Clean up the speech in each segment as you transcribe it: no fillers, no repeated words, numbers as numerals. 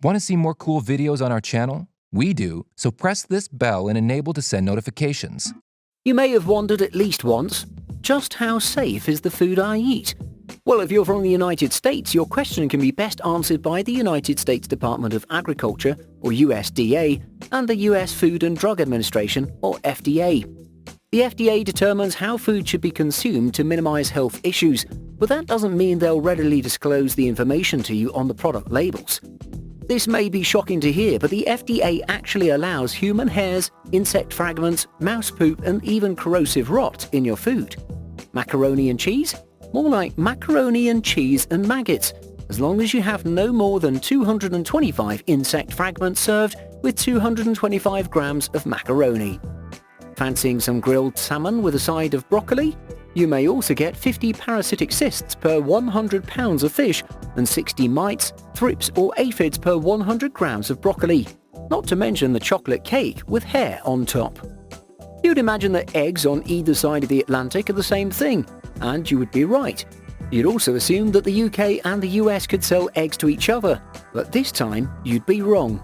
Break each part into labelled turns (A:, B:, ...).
A: Want to see more cool videos on our channel? We do, so press this bell and enable to send notifications.
B: You may have wondered at least once, just how safe is the food I eat? Well, if you're from the United States, your question can be best answered by the United States Department of Agriculture, or USDA, and the US Food and Drug Administration, or FDA. The FDA determines how food should be consumed to minimize health issues, but that doesn't mean they'll readily disclose the information to you on the product labels. This may be shocking to hear, but the FDA actually allows human hairs, insect fragments, mouse poop, and even corrosive rot in your food. Macaroni and cheese? More like macaroni and cheese and maggots, as long as you have no more than 225 insect fragments served with 225 grams of macaroni. Fancying some grilled salmon with a side of broccoli? You may also get 50 parasitic cysts per 100 pounds of fish and 60 mites, thrips or aphids per 100 grams of broccoli, not to mention the chocolate cake with hair on top. You'd imagine that eggs on either side of the Atlantic are the same thing, and you would be right. You'd also assume that the UK and the US could sell eggs to each other, but this time you'd be wrong.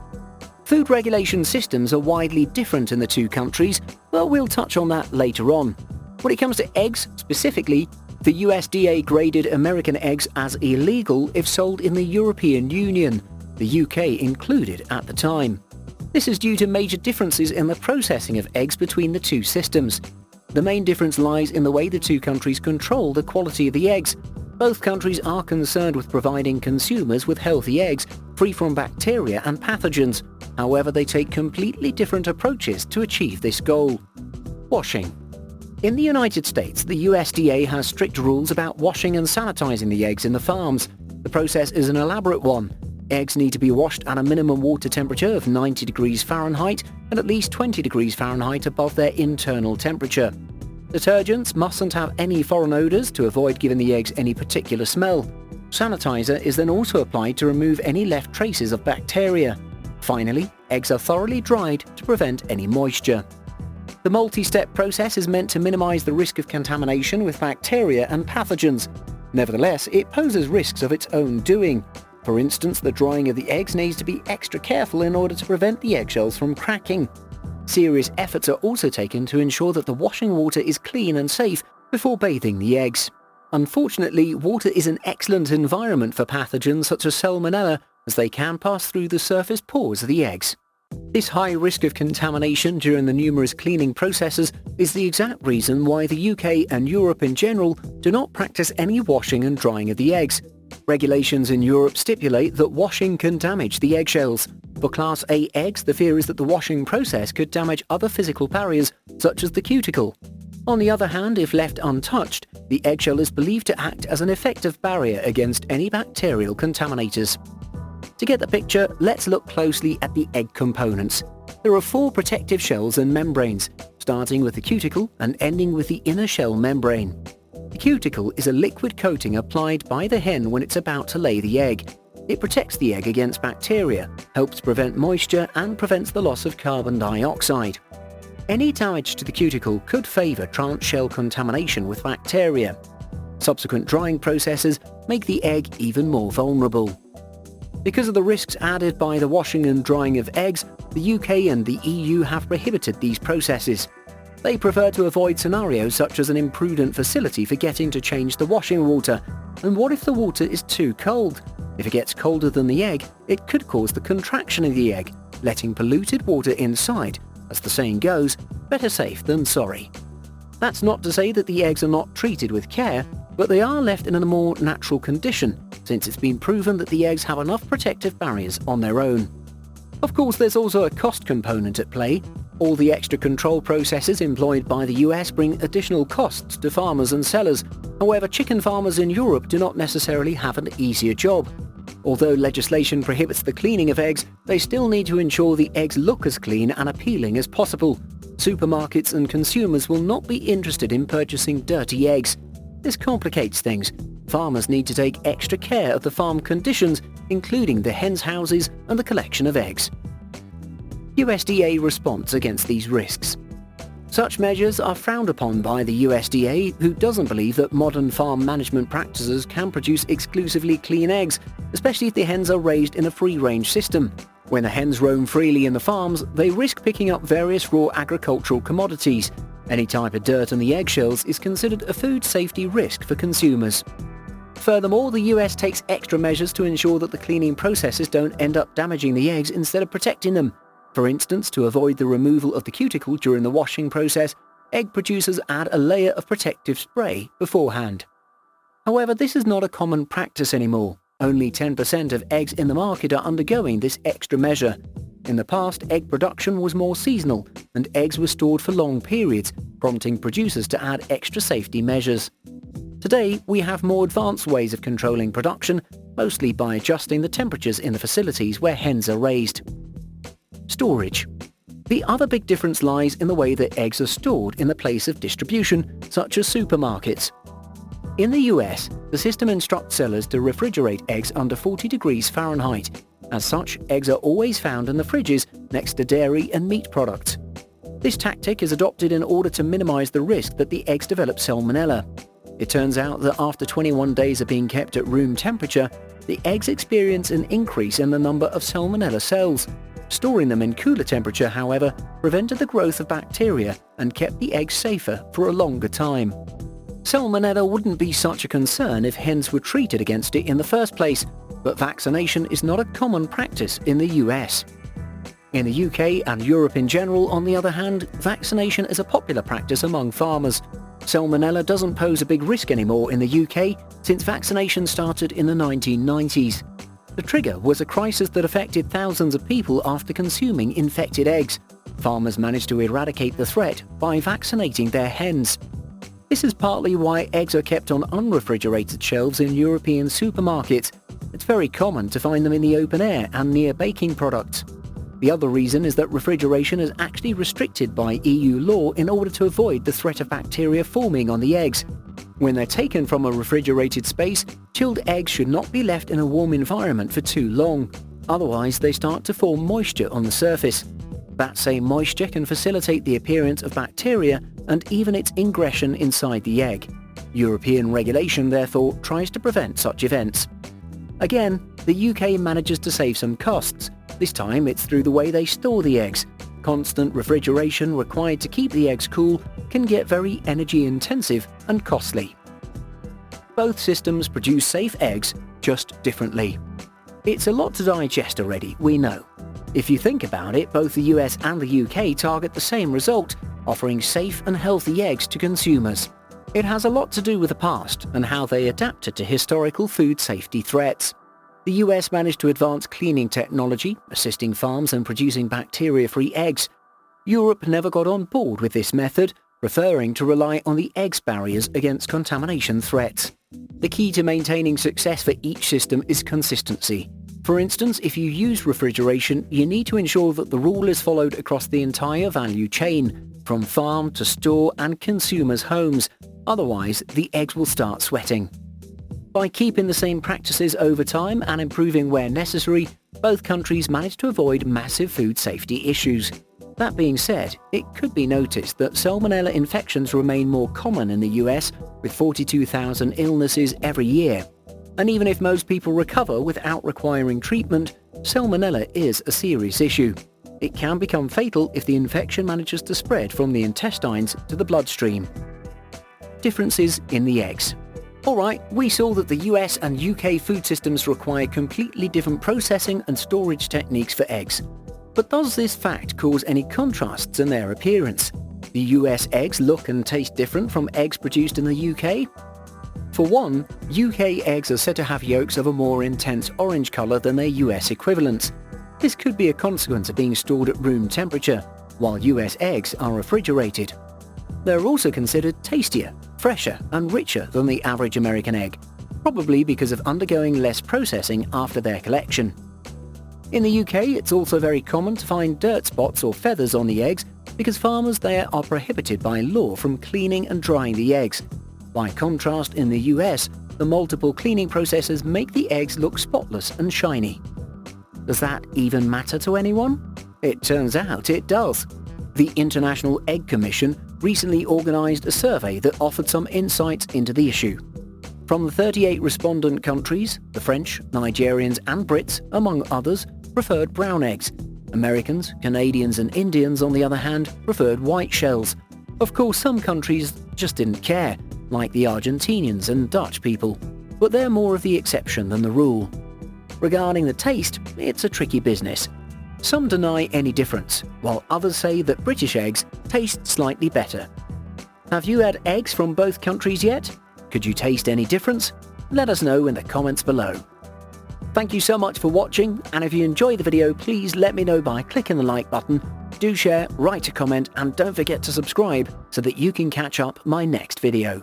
B: Food regulation systems are widely different in the two countries, but we'll touch on that later on. When it comes to eggs specifically, the USDA graded American eggs as illegal if sold in the European Union, the UK included at the time. This is due to major differences in the processing of eggs between the two systems. The main difference lies in the way the two countries control the quality of the eggs. Both countries are concerned with providing consumers with healthy eggs, free from bacteria and pathogens. However, they take completely different approaches to achieve this goal. Washing. In the United States, the USDA has strict rules about washing and sanitizing the eggs in the farms. The process is an elaborate one. Eggs need to be washed at a minimum water temperature of 90 degrees Fahrenheit and at least 20 degrees Fahrenheit above their internal temperature. Detergents mustn't have any foreign odors to avoid giving the eggs any particular smell. Sanitizer is then also applied to remove any left traces of bacteria. Finally, eggs are thoroughly dried to prevent any moisture. The multi-step process is meant to minimize the risk of contamination with bacteria and pathogens. Nevertheless, it poses risks of its own doing. For instance, the drying of the eggs needs to be extra careful in order to prevent the eggshells from cracking. Serious efforts are also taken to ensure that the washing water is clean and safe before bathing the eggs. Unfortunately, water is an excellent environment for pathogens such as salmonella, as they can pass through the surface pores of the eggs. This high risk of contamination during the numerous cleaning processes is the exact reason why the UK and Europe in general do not practice any washing and drying of the eggs. Regulations in Europe stipulate that washing can damage the eggshells. For Class A eggs, the fear is that the washing process could damage other physical barriers, such as the cuticle. On the other hand, if left untouched, the eggshell is believed to act as an effective barrier against any bacterial contaminators. To get the picture, let's look closely at the egg components. There are 4 protective shells and membranes, starting with the cuticle and ending with the inner shell membrane. The cuticle is a liquid coating applied by the hen when it's about to lay the egg. It protects the egg against bacteria, helps prevent moisture, and prevents the loss of carbon dioxide. Any damage to the cuticle could favor transshell contamination with bacteria. Subsequent drying processes make the egg even more vulnerable. Because of the risks added by the washing and drying of eggs, the UK and the EU have prohibited these processes. They prefer to avoid scenarios such as an imprudent facility forgetting to change the washing water. And what if the water is too cold? If it gets colder than the egg, it could cause the contraction of the egg, letting polluted water inside. As the saying goes, better safe than sorry. That's not to say that the eggs are not treated with care, but they are left in a more natural condition, since it's been proven that the eggs have enough protective barriers on their own. Of course, there's also a cost component at play. All the extra control processes employed by the US bring additional costs to farmers and sellers. However, chicken farmers in Europe do not necessarily have an easier job. Although legislation prohibits the cleaning of eggs, they still need to ensure the eggs look as clean and appealing as possible. Supermarkets and consumers will not be interested in purchasing dirty eggs. This complicates things. Farmers need to take extra care of the farm conditions, including the hens' houses and the collection of eggs. USDA response against these risks. Such measures are frowned upon by the USDA, who doesn't believe that modern farm management practices can produce exclusively clean eggs, especially if the hens are raised in a free-range system. When the hens roam freely in the farms, they risk picking up various raw agricultural commodities. Any type of dirt on the eggshells is considered a food safety risk for consumers. Furthermore, the US takes extra measures to ensure that the cleaning processes don't end up damaging the eggs instead of protecting them. For instance, to avoid the removal of the cuticle during the washing process, egg producers add a layer of protective spray beforehand. However, this is not a common practice anymore. Only 10% of eggs in the market are undergoing this extra measure. In the past, egg production was more seasonal, and eggs were stored for long periods, prompting producers to add extra safety measures. Today, we have more advanced ways of controlling production, mostly by adjusting the temperatures in the facilities where hens are raised. Storage. The other big difference lies in the way that eggs are stored in the place of distribution, such as supermarkets. In the US, the system instructs sellers to refrigerate eggs under 40 degrees Fahrenheit. As such, eggs are always found in the fridges next to dairy and meat products. This tactic is adopted in order to minimize the risk that the eggs develop salmonella. It turns out that after 21 days of being kept at room temperature, the eggs experience an increase in the number of salmonella cells. Storing them in cooler temperature, however, prevented the growth of bacteria and kept the eggs safer for a longer time. Salmonella wouldn't be such a concern if hens were treated against it in the first place, but vaccination is not a common practice in the US. In the UK and Europe in general, on the other hand, vaccination is a popular practice among farmers. Salmonella doesn't pose a big risk anymore in the UK since vaccination started in the 1990s. The trigger was a crisis that affected thousands of people after consuming infected eggs. Farmers managed to eradicate the threat by vaccinating their hens. This is partly why eggs are kept on unrefrigerated shelves in European supermarkets. It's very common to find them in the open air and near baking products. The other reason is that refrigeration is actually restricted by EU law in order to avoid the threat of bacteria forming on the eggs. When they're taken from a refrigerated space, chilled eggs should not be left in a warm environment for too long. Otherwise, they start to form moisture on the surface. That same moisture can facilitate the appearance of bacteria and even its ingression inside the egg. European regulation, therefore, tries to prevent such events. Again, the UK manages to save some costs. This time it's through the way they store the eggs. Constant refrigeration required to keep the eggs cool can get very energy intensive and costly. Both systems produce safe eggs, just differently. It's a lot to digest already, we know. If you think about it, both the US and the UK target the same result, offering safe and healthy eggs to consumers. It has a lot to do with the past and how they adapted to historical food safety threats. The US managed to advance cleaning technology, assisting farms in producing bacteria-free eggs. Europe never got on board with this method, preferring to rely on the eggs barriers against contamination threats. The key to maintaining success for each system is consistency. For instance, if you use refrigeration, you need to ensure that the rule is followed across the entire value chain, from farm to store and consumers' homes. Otherwise, the eggs will start sweating. By keeping the same practices over time and improving where necessary, both countries managed to avoid massive food safety issues. That being said, it could be noticed that salmonella infections remain more common in the US, with 42,000 illnesses every year. And even if most people recover without requiring treatment, salmonella is a serious issue. It can become fatal if the infection manages to spread from the intestines to the bloodstream. Differences in the eggs. Alright, we saw that the US and UK food systems require completely different processing and storage techniques for eggs. But does this fact cause any contrasts in their appearance? The US eggs look and taste different from eggs produced in the UK? For one, UK eggs are said to have yolks of a more intense orange colour than their US equivalents. This could be a consequence of being stored at room temperature, while US eggs are refrigerated. They're also considered tastier, fresher and richer than the average American egg, probably because of undergoing less processing after their collection. In the UK, it's also very common to find dirt spots or feathers on the eggs because farmers there are prohibited by law from cleaning and drying the eggs. By contrast, in the US, the multiple cleaning processes make the eggs look spotless and shiny. Does that even matter to anyone? It turns out it does. The International Egg Commission recently organised a survey that offered some insights into the issue. From the 38 respondent countries, the French, Nigerians and Brits, among others, preferred brown eggs. Americans, Canadians and Indians, on the other hand, preferred white shells. Of course, some countries just didn't care, like the Argentinians and Dutch people, but they're more of the exception than the rule. Regarding the taste, it's a tricky business. Some deny any difference, while others say that British eggs taste slightly better. Have you had eggs from both countries yet? Could you taste any difference? Let us know in the comments below. Thank you so much for watching, and if you enjoyed the video, please let me know by clicking the like button. Do share, write a comment, and don't forget to subscribe so that you can catch up my next video.